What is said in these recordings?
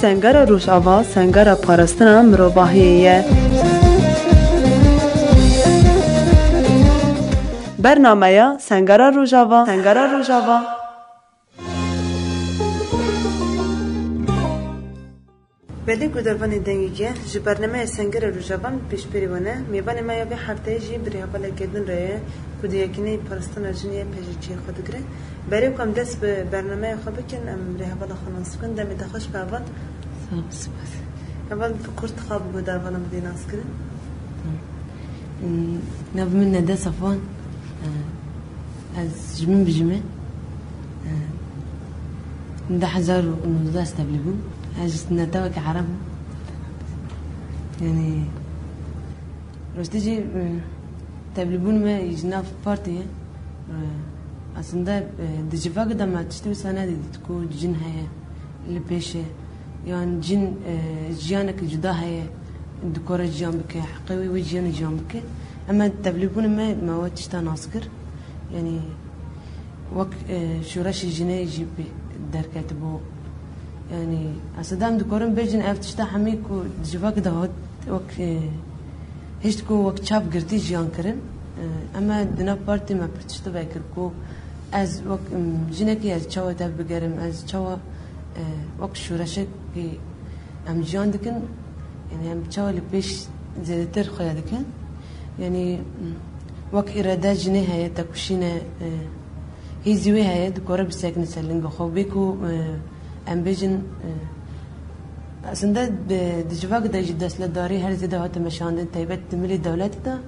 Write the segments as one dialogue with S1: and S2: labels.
S1: سنگر روشاوا سنگر پارستنا مروباهیه. برنامه سنگر روشاوا بله گودربانی دنگیه جی برنامه سنگر روشاوان پیش پیروانه میبانه ما یا به هفته جی بری حواله کردن راه کودی کنی پارستان جنیه پیشی خود گره برای کم دست به برنامه خواب کن بری حواله خلاص کن دم دخش به اول
S2: سپاس
S1: اول کورت خواب گودربانم دیناس کردن
S2: نبي من ندى صفوان از جمن بجمن ندى حزار ونوضا استبلبون از ندى كعرب يعني رستيجي تبلبون ما يجنا في بارتي اصلا دجفاق دا ما تشتوي سنة دي تكو جن هي اللي بيشه يعني جن جيانك جدا هي دكورة جيان بك حقيقي وجيان جيان بك أما تبليبون ما هو تشتا ناسكر يعني وق شورش الجناي يجيب در كاتبه يعني أصدام دكورن بيجن أفتشتا حميك ودجفاق ده هاد وق هشتكو وق شاب قرتي جيان كرن أما دنا بارتي ما بتشتا بيكركو از وق جناكي از شوا تاب بقرم از شوا وق شورشك أم جيان دكن يعني هم تشاول بيش زيادتر خيادك يعني وك إرادة جنيه هي تكوشينا هي زوي هي دكورة بساكن سلنجو خو بيكو أم بيجن أصلا دجواق دا جداس لداري هر زيادة هات مشاندن تايبت تملي دولت دا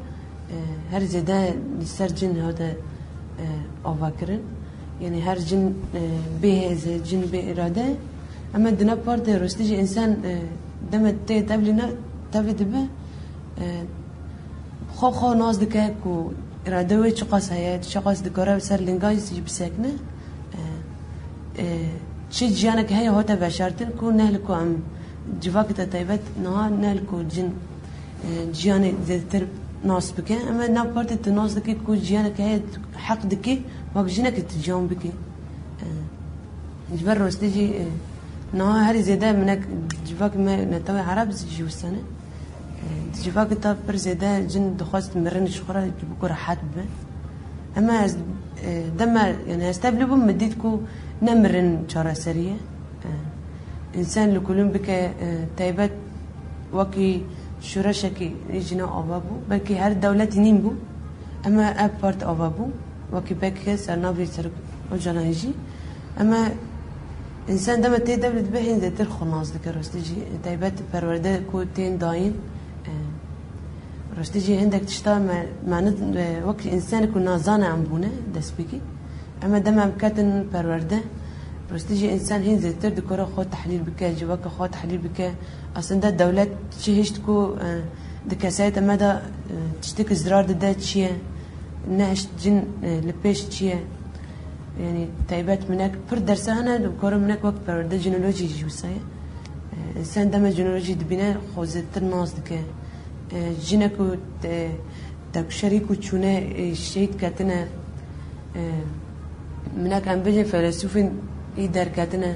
S2: هر زيادة لسرجن هذا أوفاكرن يعني هر جن به جن بإرادة أما دنا بارد رستيجي إنسان دم تبلي دبه خو ناز دکه کو اراده وی چقاس هست چقاس دکاره بسر لنگای سیج بسکنه چه جیانه که هی هاته بشرتن کو نهل کو ام جواک تا تایبت نه نهل کو جن جیانه زیادتر ناس بکه اما نه پارت تناس دکه کو جیانه که هی حق دکه وقت جنه که تجام بکه جبر رستیجی نه هر زیاده منک جواک ما نتوی عرب زیجو سنه جواك تا برزيدا جن دخلت مرن شخرة بكرة حد به أما دم يعني استبلبوا مديتكو نمرن شارع سرية إنسان لكلهم بك تايبات وكي شرشكي يجنا أبابو بلكي هر دولة نيمبو أما أبارت أبابو وكي بك سرنابي سرق وجنا يجي أما إنسان دم تي دولة بهين ذات الخناص ذكرت تجي تايبات برورده كو تين داين رشتيجي عندك تشتغل مع وقت إنسان يكون نازان عم بونه دسبيكي أما دم عم كاتن برورده رشتيجي إنسان هين زي تر دكورة خو تحليل بك جواك خو تحليل بك أصلا ده الدولة شيء هشتكو دكاسات أما ده تشتكي زرار ده شيء نهش جن لبيش شيء يعني تايبات منك بر درسها هنا دكورة منك وقت برورده جينولوجي جوسايا إنسان دم جينولوجي دبنا خو زي تر ناز دكه جنكو تكشريكو تشونه شيء كاتنا منك عم بيجي فيلسوفين يدار كاتنا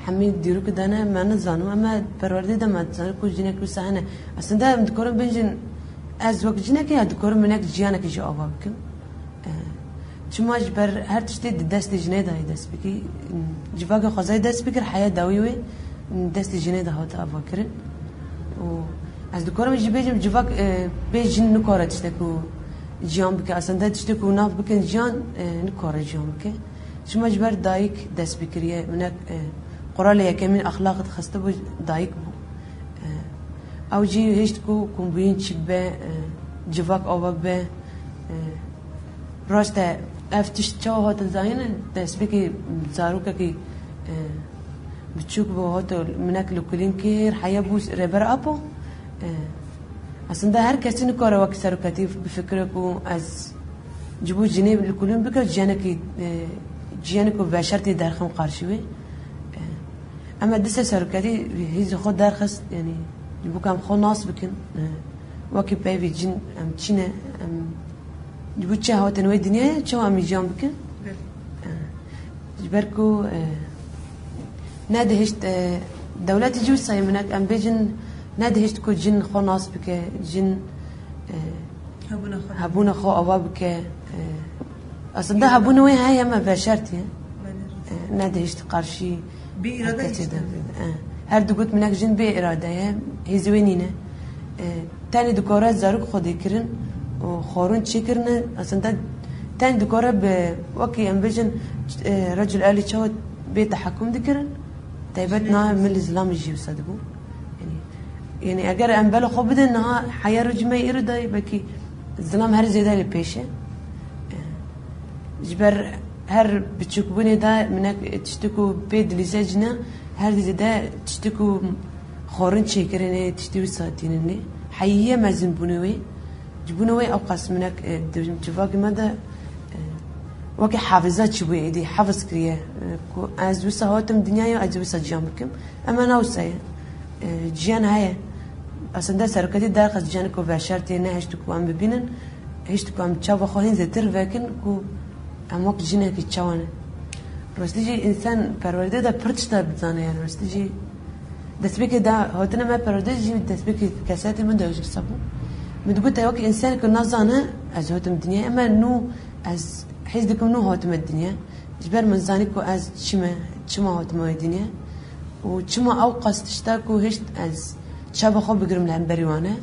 S2: حميد ديروك دانا ما نزانو أما برورده ده ما تزانو جنكو سهنا أصلا ده مذكورن بيجن از وقت جنك يا ذكورن منك جيانك يجوا أبابكم شو جبر هر تشتي دست جنيه ده دست بكي جواك خزاي دست بكر حياة داوية دست جنيه ده هات أباكرن و از دکارم جی بیجم جواک بیجن نکاره تشتکو جیان بکه اصلا ده تشتکو ناف بکن جیان نکاره جیان بکه شما جبر دایک دست بکریه منک قراله یکمین اخلاق خسته بود دایک بود او جی هشتکو کمبین چی به جواک آوا به راسته افتش چه هات زاینه دست بکی زاروکه کی بتشوك بوهاتو منك لكلين كير حياة بوس ربر أبو أصلا ده هر كسي نكاره وكسر كتيف بفكركو از جبو جنيه لكلين بكر جيانكو بشرتي درخم قارشوي أما دسة سركتي هيز خود درخس يعني جبو كم خو ناس بكن وكي بيبي جن أم تشينا أم جبو تشا هو تنوي الدنيا تشا أم يجام بكن جبركو نادي هشت دولت جو ساي منك ام بيجن ندهشت كو جن خناص بك جن هبونا خو أوابك أصلا ده هبونا وين هاي ما بشرتي ندهشت قرشي
S1: بإرادة
S2: هر دو قلت منك جن بإرادة هي زوينينه تاني دكورات زاروك خودي كرن وخورون تشكرنا أصلا ده تاني دكورة بوكي ام بيجن رجل آلي شوت بيت تحكم ذكرن تايبتنا من الإسلام يجي وصدقوا يعني أجر أن بلو خو بدن إنها حياة رجمة يردا يبكي الظلام هر زيادة لبيشه جبر هر بتشوكبوني دا منك تشتكوا بيد لزاجنا هر زيادة تشتكوا خورن شكرني تشتوي ساتينني حياة ما زنبونوي جبونوي أو قاس منك تشوفاك ماذا وكي حافظات شوي إيدي حافظ كريه از وسا هاتم دنيا از وسا جامكم أما ناوسايا جيان هاي أصلا ده سرقتي دارخ جيان كو بشرتي نه هشتكو أم ببينن هشتكو أم تشاو خواهين زتر فاكن كو أم وقت جينا كي تشاونه رستيجي إنسان پرورده ده پرچتا بزانه يعني رستيجي دسبيك ده هاتنا ما پرورده جي دسبيك كاسات من ده يجب سبو متقول تاوك إنسان كو نظانه از هاتم دنيا أما نو از حيث دكم نو هاتم الدنيا جبر من زانيكو از شما هاتم الدنيا وشما أوقات تشتاكو هشت از شاب خو بقرم لهم بريوانه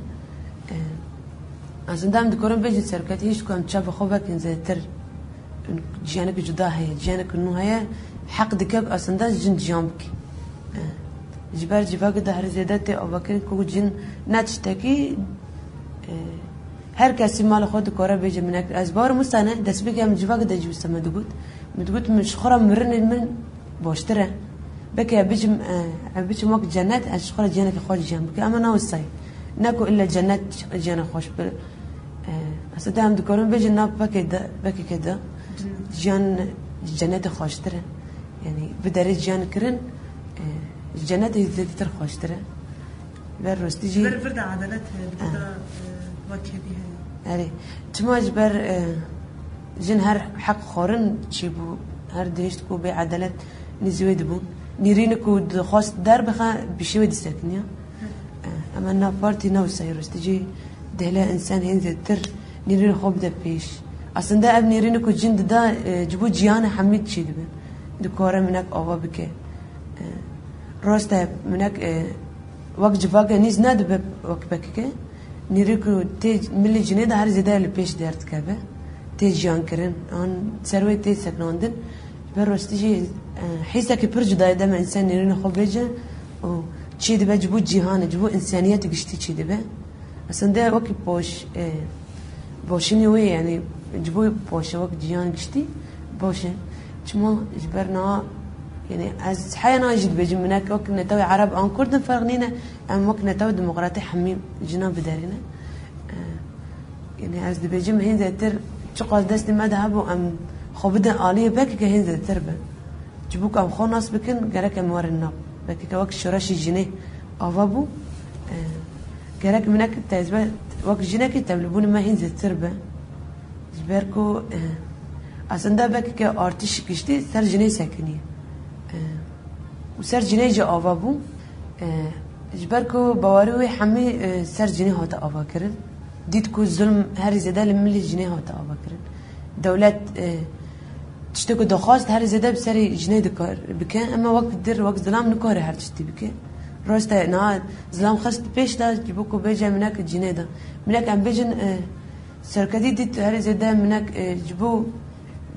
S2: أصلا دام دكورن بيجي سركتي هشت كم شاب خو بكن زي تر جيانك جدا هي جيانك إنه هي حق دكك أصلا ده جن جامك جبر جباك ده هر زيادة أو بكن كو جن ناتشتكي هر کسی مال خود کاره بیچه منک از بار مستانه دست بگی هم جواب ده جوست مدگوت مش خورم مرن من باشتره بکه بیچم وقت جنت از خور جنت خوش جام بکه اما ناوسای نکو إلا جنت جنت خوش بر اصلا هم دکارم بیچه ناب بکه کده جنت خوشتره يعني بدري جان كرن جنت يزيد خوشتره برستيجي
S1: برد عدالتها بتدا وجه بها
S2: أري تماج بر جن هر حق خورن تشيبو هر دهشت كو بعدالة نزود بون نيرينكو خاص در بخا بشوي دسكنيا أما نا بارتي نو سيروس تجي دهلا إنسان هنزل تر نيرين خوب ده بيش أصلا ده ابن نيرينكو جند ده جبو جيانا حميد شيء دبن دكورة منك أوا بك راسته منك وقت جفاقة نيز نادب وقت بكك نيريكو تيج ملي جنيد هر زيادة اللي بيش دارت كابه تيج جان كرن عن سروي تيج سكناندن بروس تيجي حيسك برج دايدا ما إنسان نيرين خبيجة و شيء دبا جبو جهان جبو إنسانية تقشتي شيء دبا أصلا ده وقت بوشني وي يعني جبو بوش وقت جهان قشتي بوشن شما جبرنا يعني از حيانا جد بيجي منك وقت نتوي عرب عن كردن فرقنينا أم وقت نتوي ديمقراطي حميم جنان بدارينا يعني از بيجي مهين زي تر شقاز دست مذهب أم خبدا آلية بك كهين زي تربة جبوك أم خوناس بكن جرك أموار الناب بك كوقت شراشي جنيه أوابو جرك منك تزبط وقت جنك تبلبون ما هين زي تربة جبركو أصلا ده بك كأرتش كشتي سر جنيه ساكنية وسر جنيه جا آوابو جبركو بواروي حمي سر جنيه هاتا آوا كرن ديتكو الظلم هر زيادة لملي جنيه هاتا آوا كرن دولت تشتكو دخواست هر زيادة بسري جنيه دكار بكن أما وقت در وقت ظلام نكاره هر تشتي بكن راسته نهاد ظلام خست بيش دا جبوكو بيجا منك الجنيه دا منك أم بيجن سركدي ديت هر زيادة منك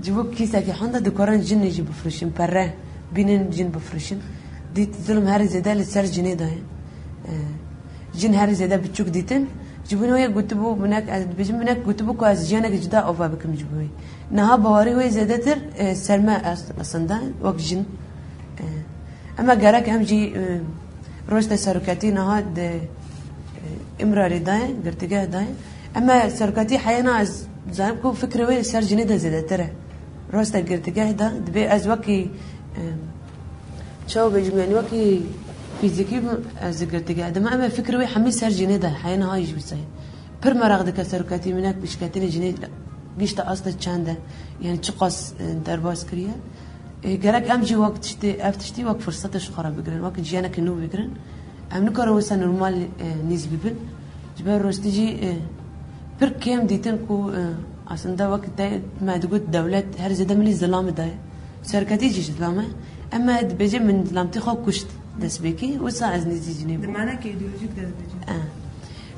S2: جبو كيسة كي حندا دكارن جن يجي بفرشين بره بينن جن بفرشين ديت ظلم هر زيادة لسر جنيه دا جن هر زيادة بتشوك ديتن جبونه هي قطبو منك بيجي منك قطبو كاز جيانك جدا أوفا بكم جبوي نها بواري هو زيادة تر سلمى أصلا دا وقت جن أما جارك هم جي روشته سرقتي نهاد إمراري داي قرتجاه داي أما سرقتي حيانا از زعمكم فكرة وين سر جنيه دا زيادة ترى روشته قرتجاه دا دبي از وكي شو بيجمعني وكي فيزيكي از قرتجاه دا ما أما فكرة وين حمي سر جنيه دا حيانا هاي يجي بساي بر مرق دك سرقتي منك بشكتين جنيه قشطة أصلا چنده يعني چقاس درباس كريه جرك أمجي وقت أفتشتي وقت فرصتش خراب بقرن وقت جيانا كنو بقرن أم نكره وسا نورمال نسبي بن جبر روستيجي بركيم ديتن كو أصلا دا وقت دا ما تقول دولة هر زدا ملي ظلام دا شركتي جيش ظلامة أما بيجي من ظلامتي خو كشت دس بيكي وسا از نزيجني
S1: ده معناه كإيديولوجيك ده بيجي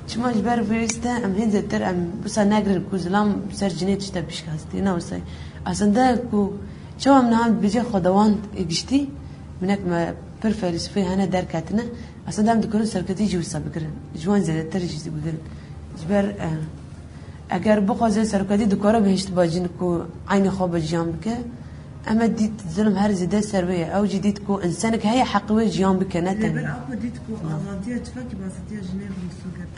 S2: شما جبر فيستا أم هند تر أم وسا ناقر كو ظلام سر جنيه تشتا بيشكاستي نا وسا أصلا دا كو شو من عند بيجي خدوان إجتي منك ما بر فلسفة هنا دار كاتنا أصلا دام تكون شركتي جوسا بقرن جوان زاد ترجي بقرن جبر اگر بخوازه سرکتی دکاره بهشت باجین کو عین خواب جیام بکه اما دید ظلم هر زده سرویه او جدید کو انسان که هی حقوی جیام بکه نتنی
S1: بر اپا دید کو آزادیه تفاکی باسطیه جنیه بمسوگر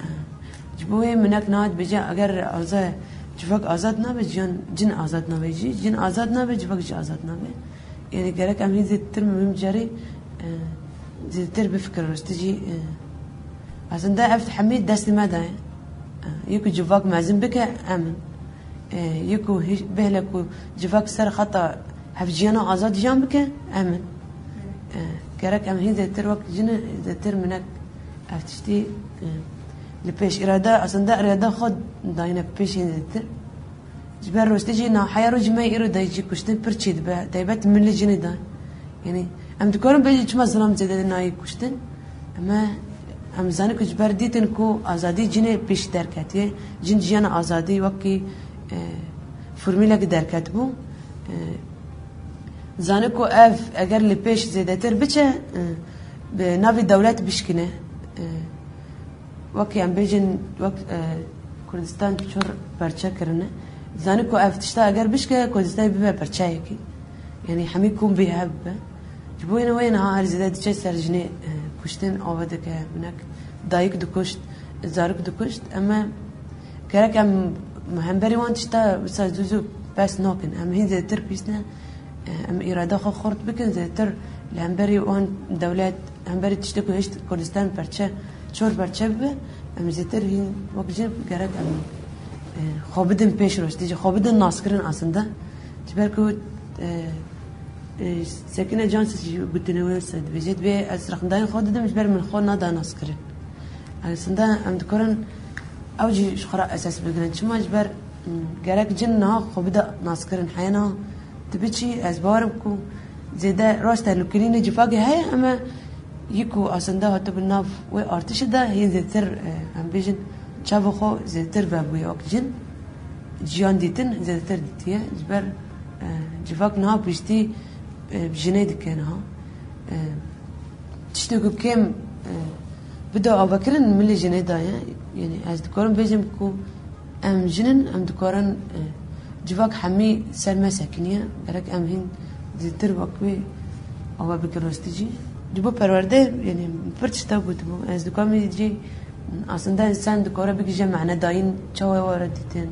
S2: جبوه منک نهاد بجا اگر آزاد جفاک آزاد نبه جن آزاد نبه جن آزاد نبه جفاک جا آزاد نبه یعنی گرک امهی زیدتر مهم جاری زیدتر بفکر رستجی اصلا ده افت حمید دست مده يكو جفاك معزم بك أمن يكو بهلكو جفاك سر خطأ حفجينا آزاد جام بك أمن كرك أمن هي ذاتر وقت جنا ذاتر منك أفتشتي لبيش إرادة أصلا دا إرادة خد داينا بيش هي ذاتر جبر روستجي نا حيارو جماعي إرو دايجي كشتن برشيد با دايبات من اللي جني دا يعني أم تكورن بيجي كما ظلام زيادة ناي كشتن أما هم زانه کج بردیتن کو آزادی جنه پیش درکتیه جن جیان آزادی وقتی فرمیله که درکت بو زانه کو اف اگر لپیش زیاده تر بچه به ناوی دولت بشکنه وقتی هم بیجن وقت کردستان چور پرچه کرنه زانه کو اف تشتا اگر بشکه کردستان بیبه پرچه کی یعنی همی کم بیه به جبوینه وین ها هر زیاده چه سرجنه کشتن آورده که منک دایک دکشت زارک دکشت اما کرک هم همبری وان تشتا بسا زوزو بس ناکن هم هین زیتر پیسنه هم اراده خو خورد بکن زیتر لهمبری وان دولت همبری تشتا که هشت کردستان پرچه چور پرچه ببه هم زیتر هین وقت کرک هم خوابدن پیش روش دیجه خوابدن ناسکرن اصلا جبر که سكينة جانس قلتنا وسد بجد بي أسرق داين خود دم جبر من خود نادا ناسكرين أصلا أم ذكرن أوجي شخراء أساس بقولن شو ما جبر جرك جنها خبدا ناسكرين حينا تبيشي أسباركو زيدا راسته لكلين جفاقي هاي أما يكو أصلا هاتو بالناف وأرتش ده هي زيتر أم بيجن شافو خو زيتر بابوي أكجن جيان ديتن زيتر ديتيه جبر جفاق نها بيشتي بجنيد كانها تشتكوا كم بدأ أبكرن ملي جنيدا يعني از دكورن بيجم كو أم جنن أم دكورن جفاق حمي سلمى ساكنية برك أم هين زيتر بقوي أو بكروستيجي جبوا برورده يعني فرش تابو تبو از دكورن يجي أصلا ده إنسان دكورة بيجي معنا داين شوا وردتين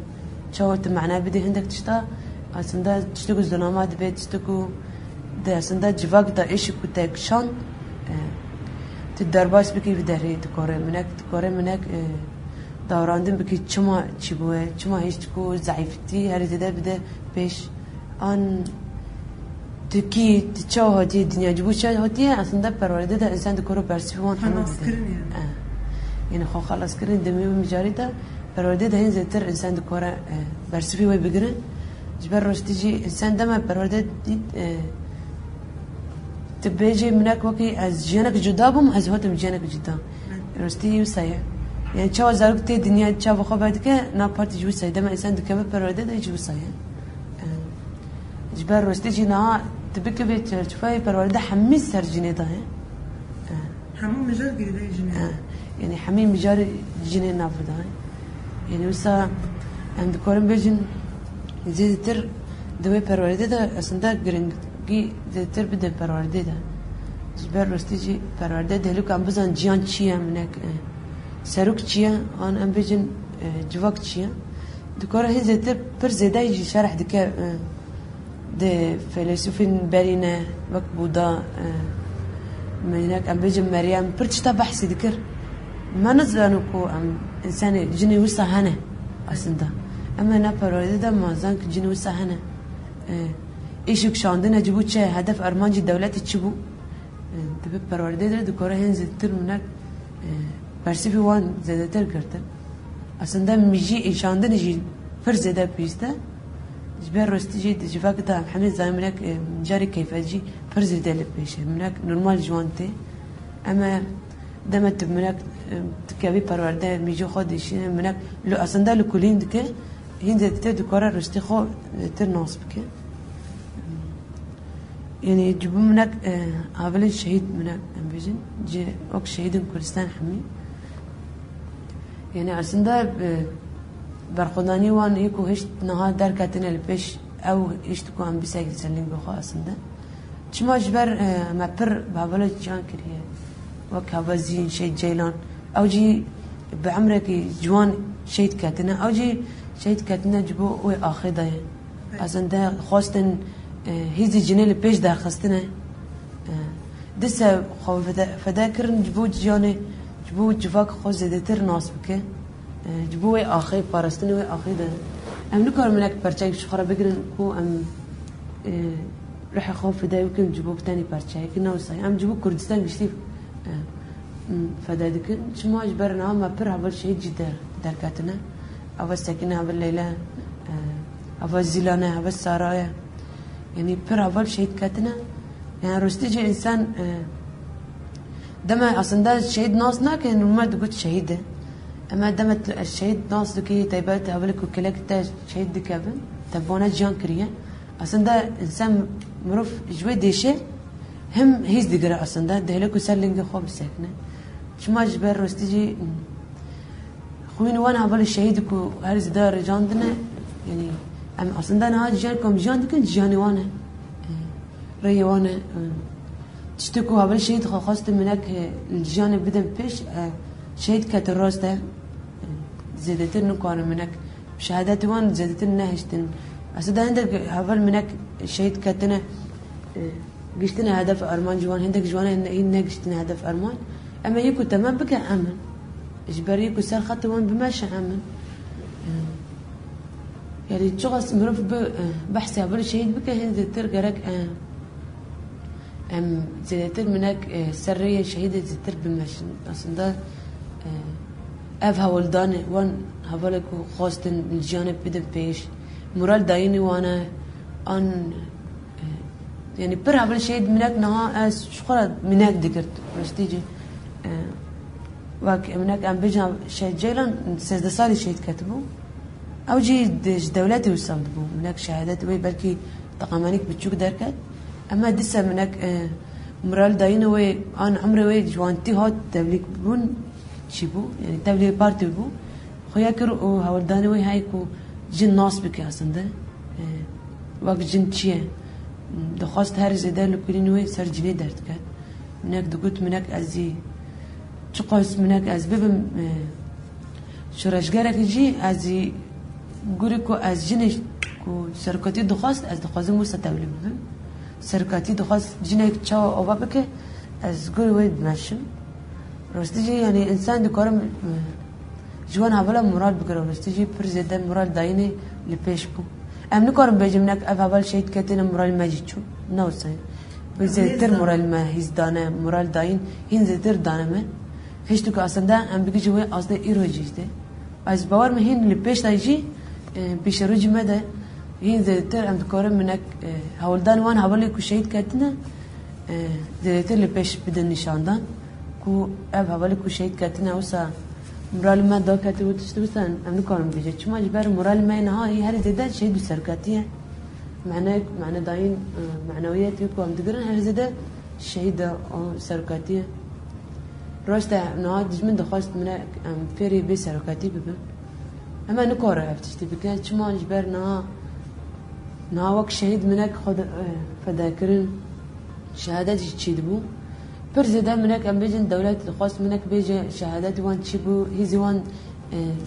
S2: شوا تمعنا بدي هندك تشتا أصلا ده تشتكوا زلامات بيت تشتكوا ده أصلا ده جفاق ده إيش كتاك شان تدرباس بكي في دهري تكوري منك داوراندن بكي چما چبوه چما هيش تكو ضعيفتي هري ده بده بيش آن تكي تشاو هاتي الدنيا جبو شاد هاتي أصلا ده برورده ده إنسان دكورو برسيفون
S1: خلاص كرين
S2: يعني خو خلاص كرين دمي ومجاري ده برورده ده هين زيتر إنسان دكورو برسيفي وي بقرن جبر روش تيجي إنسان دم برورده ديت تبيجي منك وكي از جيانك جدا بم از هاتم جيانك جدا رستي وسايا يعني شو زارك تي الدنيا شافوا خبرتك نا بارتي جو سايا دم إنسان دكبر برودة ده جو سايا جبر رستي جينا تبيك بيت شوفي برودة حميس سرجيني ده
S1: حمو مجال جديد جنيه
S2: يعني حمي مجال جنيه نافذة يعني وسا عند كورن بيجن زيتر دوي برودة ده أصلا جرينج جي زيتر بده برورده ده جبر رستيجي برورده ده لو كان بزن جيان چيا منك سروك چيا آن ام بيجن جواك چيا دكورة هي زيتر پر زيدا يجي شرح دكا ده فيلسوفين برينا وقت بودا منك ام بيجن مريم پر چتا بحثي ذكر ما نزلانو كو ام انسان جني وسا هنا اصلا ده اما نا برورده ده ما زانك جني وسا هنا إيشك شاندنا جبوا شيء هدف أرمانج الدولة تجيبوا تبي برورده ده دكورة هن زدتر منك برسيفي وان زدتر كرتن أصلا ده ميجي شاندنا يجي فرز ده بيسته جبر رستيجي جفاك ده محمد زي منك جاري كيف أجي فرز ده لبيشه منك نورمال جوانته أما دمت منك تكابي برورده ميجي خادش منك لو أصلا ده لكلين دكه هين زدتر دكورة رستي خو تر ناس بكه يعني جبوا منك قابل الشهيد منك أمبيجن جي وقت شهيد كردستان حمي يعني أصلا برخداني وان يكو هشت نهار دار كاتنا البيش أو هشت كو أم بيساق تسلم بخا أصلا شما جبر ما بر بابلا جان كريه وقت هبازين شهيد جيلان أو جي بعمرك جوان شهيد كاتنا أو جي شهيد كاتنا جبوا وآخر ده أصلا ده خاصة هيزي جنيه البيش ده خستنا دسا خو فداكرن جبو جياني جبو جفاك خوز زدتر ناس بكه جبو آخر بارستني آخر ده أم نكر منك برشاي شخرا بقرن كو أم رح خوف فدا يمكن جبو بتاني برشاي كنا وصاي أم جبو كردستان بيشتي فدا دكن شما أجبرنا ما بر أول شيء جدا دركاتنا أول ساكنة أول ليلة أول زيلانة أول سرايا يعني بر أول شيء كاتنا يعني رستيجي إنسان دم أصلا ده الشهيد ناس ناكن ما تقول شهيدة أما دمت الشهيد ناس دكي تبات أولك وكلك تا شهيد دكابن تبونا جان كريه أصلا ده إنسان معروف جوي ديشة هم هيز دقرا أصلا ده دهلك وسلنج خوب ساكنة شو ما جبر رستيجي خوين وانا أول الشهيد كو هرز دار جاندنا يعني أم أصلا ده أنا جانكم جان دكن جاني وانا ري وانا تشتكوا أول شهيد خاصة منك الجانب بدم بيش شهيد كتراس ده زادتن نقارن منك شهادات وان زادتن نهشتن أصلا عندك أول منك شهيد كتنا قشتنا هدف أرمان جوان عندك جوانا إن قشتنا هدف أرمان أما يكو تمام بك أمن إجباري يكو سار خط وان بماشي أمن يعني شخص معروف بحث أول شهيد بك هند ترجعك زادتر منك سرية شهيدة زادتر بماشي أصلا ده أفها ولدان وان هفلك خاصة الجانب بدم بيش مرال دايني وانا أن يعني بر أول شهيد منك نها أس شخرا منك ذكرت بس تيجي واك منك أم بيجا شهيد جيلان سيد صاري شهيد كتبه أو جي دولتي وصلت بو منك شهادات وي بلكي تقامانيك بتشوك دركت أما دسا منك مرال دايني وي أنا عمري وي جوانتي هات تبليك بون شبو يعني تبليك بارتي بو خويا كرو هولداني وي هايكو جن ناس بك أصلا ده واك جن تشيه دخواست هر زده لكلين وي سر جني درت كات منك دقوت منك أزي تقاس منك أز ببم شراشجارك جي أزي قولكو أز جنش كو سركاتي دخواست أز دخوازم موسى تبلي ببم سركاتي دخواست جنك تشاو أو بابك أز قول ويد ماشم رستيجي يعني إنسان دكارم جوان هبلا مراد بكره رستيجي برزيدة مراد دايني لبيش بو أم نكارم بيجمنك أول شيء كتير مرال ما جيتشو نوصي بزيتر مرال ما هيز دانا مرال داين هين زيتر دانا ما هشتوك أصلا ده أم بيجي جوا أصلا إيروجيز ده از باور مهين لبيش تايجي بيشروج ماذا هين زيتر أم تكارم منك هولدان وان هبالي كشيء كتنا زيتر لبيش بدن نشاندان كو هبالي كشيء كتنا وسا مرال ما دا كاتي وتشتوسان أم نكارم بيجي شو ما جبر مرال ما نهاي هذا زيادة شيء بسرقاتيه معنى داين معنويات يكون تقرن هذا زيادة شيء ده سرقاتيه راسته نهاد جمن دخلت منك أم فيري بسرقاتي ببن أما نكاره عفتشتي بكان شو ما جبر نها وقت شهيد منك خد فذاكرن شهادات يشيدبو برزدا منك أم بيجن دولة خاص منك بيجي شهادات وان تشبو هيزي وان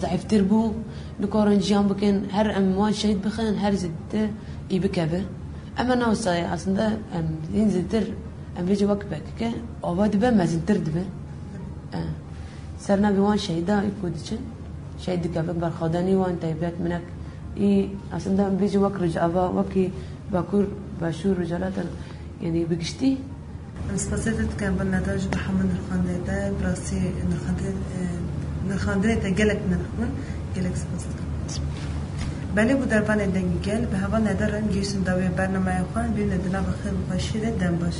S2: ضعيف تربو نكورن جيان بكن هر أم وان شهيد بخن هر زدت يبكبه أما نوصي أصلا أم ينزل تر أم بيجي وقبك كه أباد به ما زنتر دبه سرنا بوان شهيدا يكودشن شهيد كبك برخداني وان تيبات منك أصلا أم بيجي وقت رجعوا وكي باكور باشور رجالات يعني بقشتي
S1: سپاسیت کن بر نداج به همون نرخانده ده براسی نرخانده ده گلک نرخون گلک سپاست کن بله بود در بان دنگی گل به هوا ندارن گیشن داوی برنامه خوان بین ندنا بخیر باشیده دن باش